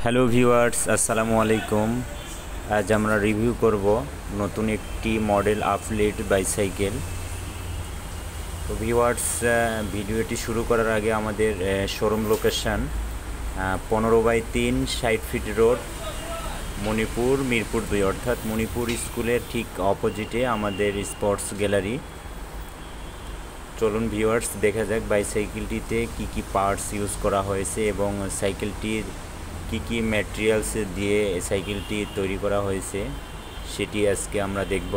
Hello viewers, আসসালামু আলাইকুম। আজ আমরা রিভিউ করব নতুন একটি মডেল আপলেট বাইসাইকেল। তো ভিউয়ার্স, ভিডিওটি শুরু করার আগে আমাদের showroom location 15/3 60 fit road, Manipur, Mirpur 2, অর্থাৎ মণিপুর স্কুলের ঠিক অপোজিটে আমাদের স্পোর্টস গ্যালারি। চলুন ভিউয়ার্স, দেখা যাক বাইসাইকেলটিতে কি কি পার্টস ইউজ করা হয়েছে এবং সাইকেলটির কি কি ম্যাটেরিয়ালস দিয়ে সাইকেলটি তৈরি করা হয়েছে সেটি আজকে আমরা দেখব।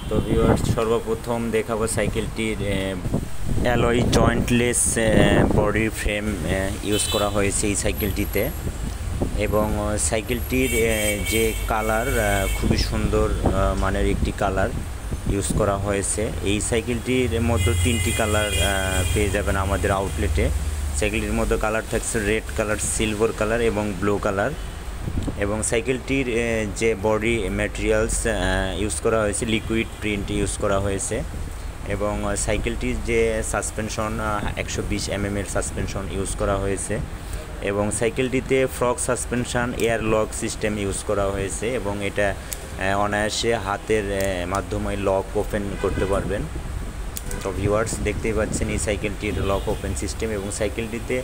তো ভিউয়ার্স, সর্বপ্রথম দেখাবো সাইকেলটির alloy jointless body frame use করা হয়েছে এই সাইকেলটিতে, এবং সাইকেলটির যে কালার খুবই সুন্দর মানের একটি কালার ইউজ করা হয়েছে। এই সাইকেলটির মধ্যে 3টি কালার পেয়ে যাবেন আমাদের আউটলেটে। সাইকেলটির মধ্যে কালার থাকছে রেড কালার, সিলভার কালার এবং ব্লু কালার। এবং সাইকেলটির যে বডি ম্যাটেরিয়ালস ইউজ করা হয়েছে লিকুইড প্রিন্ট ইউজ করা হয়েছে, এবং সাইকেলটির যে সাসপেনশন 120 mm এর সাসপেনশন ইউজ করা হয়েছে, এবং সাইকেলটিতে fork suspension air lock system use করা হয়েছে, এবং এটা অনায়াসে হাতের মাধ্যমে লক ওপেন করতে পারবেন। তো ভিউয়ার্স, দেখতেই পাচ্ছেন এই সাইকেলটির লক ওপেন সিস্টেম, এবং সাইকেলটিতে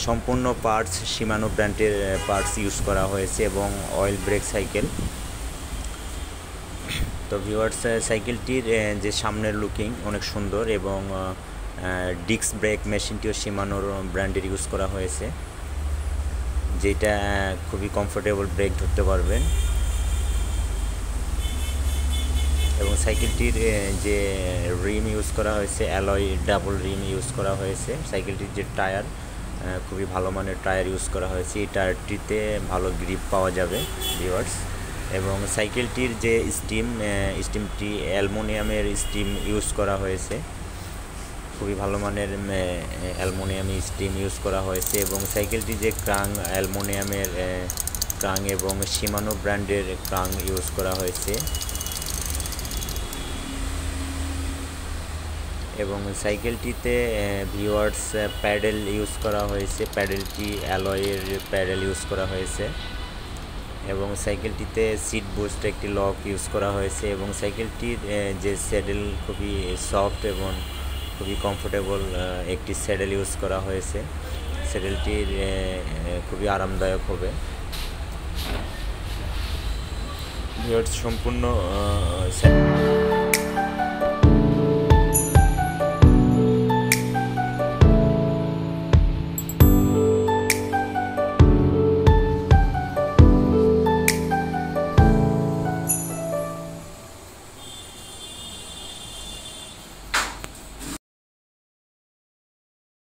সম্পূর্ণ পার্টস শিমানো ব্র্যান্ডের পার্টস ইউজ করা হয়েছে, এবং অয়েল ব্রেক সাইকেল। তো ভিউয়ার্স, সাইকেলটির যে সামনের লুকিং অনেক সুন্দর, এবং ডিস্ক ব্রেক মেশিনটিও শিমানোর ব্র্যান্ডের ইউজ করা হয়েছে, যেটা খুবই কমফোর্টেবল ব্রেক ধরতে পারবেন। এবং সাইকেলটির যে রিম ইউজ করা হয়েছে অ্যালয় ডাবল রিম ইউজ করা হয়েছে। সাইকেলটির যে টায়ার খুবই ভালো মানের টায়ার ইউজ করা হয়েছে, এই টায়ারটিতে ভালো গ্রিপ পাওয়া যাবে ভিউয়ার্স। এবং সাইকেলটির যে স্টিমটি অ্যালুমিনিয়ামের স্টিম ইউজ করা হয়েছে, খুবই ভালো মানের অ্যালুমিনিয়াম স্টিম ইউজ করা হয়েছে। এবং সাইকেলটি যে ক্রাং অ্যালুমিনিয়ামের ক্রাং এবং শিমানো ব্র্যান্ডের ক্রাং ইউজ করা হয়েছে। এবং সাইকেলটিতে ভিউয়ার্স প্যাডেল ইউজ করা হয়েছে, প্যাডেলটি অ্যালয়ের প্যাডেল ইউজ করা হয়েছে। এবং সাইকেলটিতে সিট বুস্ট একটি লক ইউজ করা হয়েছে, এবং সাইকেলটির যে স্যাডেল খুবই সফট এবং খুবই কমফোর্টেবল একটি স্যাডেল ইউজ করা হয়েছে। স্যাডেলটির খুবই আরামদায়ক হবে। ভিউয়ার্স, সম্পূর্ণ